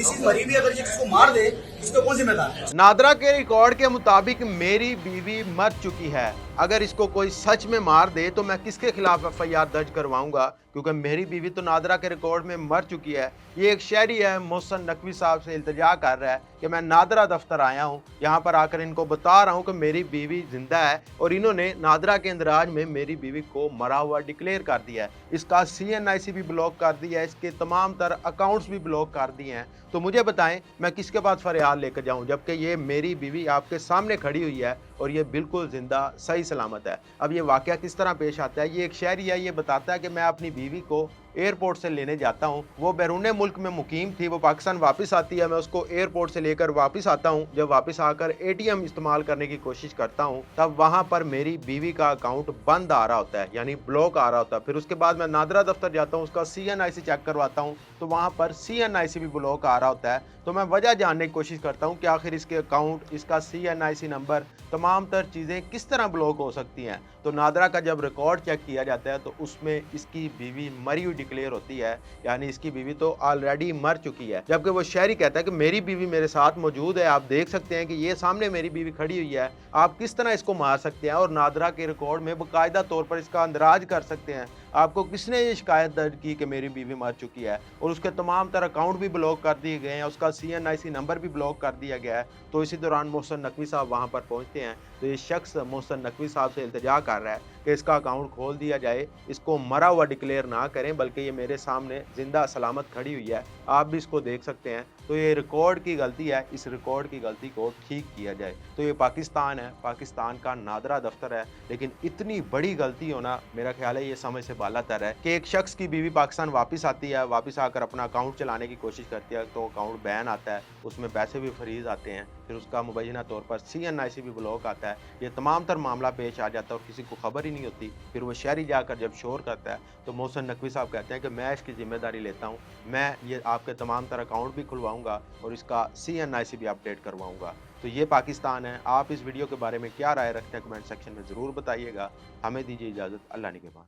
Mrs मरी भी, अगर ये किसी को मार दे इसको कौन जिम्मेदार है? नादरा के रिकॉर्ड के मुताबिक मेरी बीवी मर चुकी है। अगर इसको कोई सच में मार दे तो मैं किसके खिलाफ एफआईआर दर्ज करवाऊंगा, क्योंकि मेरी बीवी तो नादरा के रिकॉर्ड में मर चुकी है। ये एक शहरी है, मोहसन नकवी साहब से इल्तिजा कर रहा है कि मैं नादरा दफ्तर आया हूँ, यहाँ पर आकर इनको बता रहा हूँ कि मेरी बीवी जिंदा है और इन्होंने नादरा के इंदराज में मेरी बीवी को मरा हुआ डिक्लेयर कर दिया है। इसका CNIC भी ब्लॉक कर दिया है, इसके तमाम तर अकाउंट्स भी ब्लॉक कर दिए हैं। तो मुझे बताएं मैं किसके पास फरियाद लेकर जाऊं, जबकि ये मेरी बीवी आपके सामने खड़ी हुई है और ये बिल्कुल जिंदा सही सलामत है। अब ये वाकया किस तरह पेश आता है, ये एक शहरी है, ये बताता है कि मैं अपनी बीवी को एयरपोर्ट से लेने जाता हूँ। वो बैरून मुल्क में मुकीम थी, वो पाकिस्तान वापस आती है, मैं उसको एयरपोर्ट से लेकर वापस आता हूँ। जब वापस आकर ATM इस्तेमाल करने की कोशिश करता हूँ तब वहाँ पर मेरी बीवी का अकाउंट बंद आ रहा होता है, यानी ब्लॉक आ रहा होता है। फिर उसके बाद मैं नादरा दफ्तर जाता हूँ, उसका CNIC चेक करवाता हूँ तो वहाँ पर CNIC भी ब्लॉक आ रहा होता है। तो मैं वजह जानने की कोशिश करता हूँ कि आखिर इसके अकाउंट, इसका CNIC नंबर, तमाम तर चीज़ें किस तरह ब्लॉक हो सकती हैं। तो नादरा का जब रिकॉर्ड चेक किया जाता है तो उसमें इसकी बीवी मरी हुई डिक्लेयर होती है, यानी इसकी बीवी तो ऑलरेडी मर चुकी है। जबकि वो शहरी कहता है कि मेरी बीवी मेरे साथ मौजूद है, आप देख सकते हैं कि ये सामने मेरी बीवी खड़ी हुई है, आप किस तरह इसको मार सकते हैं और नादरा के रिकॉर्ड में बाकायदा तौर पर इसका अंदराज कर सकते हैं। आपको किसने ये शिकायत दर्ज की कि मेरी बीवी मर चुकी है, और उसके तमाम तर अकाउंट भी ब्लॉक कर दिए गए हैं, उसका CNIC नंबर भी ब्लॉक कर दिया गया है। तो इसी दौरान मोहसन नकवी साहब वहाँ पर पहुँचते हैं तो ये शख्स मोहसन नकवी साहब से इल्तिजा कर रहा है कि इसका अकाउंट खोल दिया जाए, इसको मरा हुआ डिक्लेयर ना करें, बल्कि ये मेरे सामने जिंदा सलामत खड़ी हुई है, आप भी इसको देख सकते हैं। तो ये रिकॉर्ड की गलती है, इस रिकॉर्ड की गलती को ठीक किया जाए। तो ये पाकिस्तान है, पाकिस्तान का नादरा दफ्तर है, लेकिन इतनी बड़ी गलती होना मेरा ख्याल है ये समझ से बालातर है कि एक शख्स की बीवी पाकिस्तान वापस आती है, वापस आकर अपना अकाउंट चलाने की कोशिश करती है तो अकाउंट बैन आता है, उसमें पैसे भी फ्रीज आते हैं, फिर उसका मुबैना तौर पर CNIC भी ब्लॉक आता है। ये तमाम तर मामला पेश आ जाता है और किसी को खबर ही नहीं होती। फिर वो शहरी जाकर जब शोर करता है तो मोहसन नकवी साहब कहते हैं कि मैं इसकी जिम्मेदारी लेता हूँ, मैं ये आपके तमाम तर अकाउंट भी खुलवाऊंगा और इसका CNIC भी अपडेट करवाऊंगा। तो ये पाकिस्तान है। आप इस वीडियो के बारे में क्या राय रखते हैं कमेंट सेक्शन में ज़रूर बताइएगा। हमें दीजिए इजाज़त, अल्लाह निगहबान।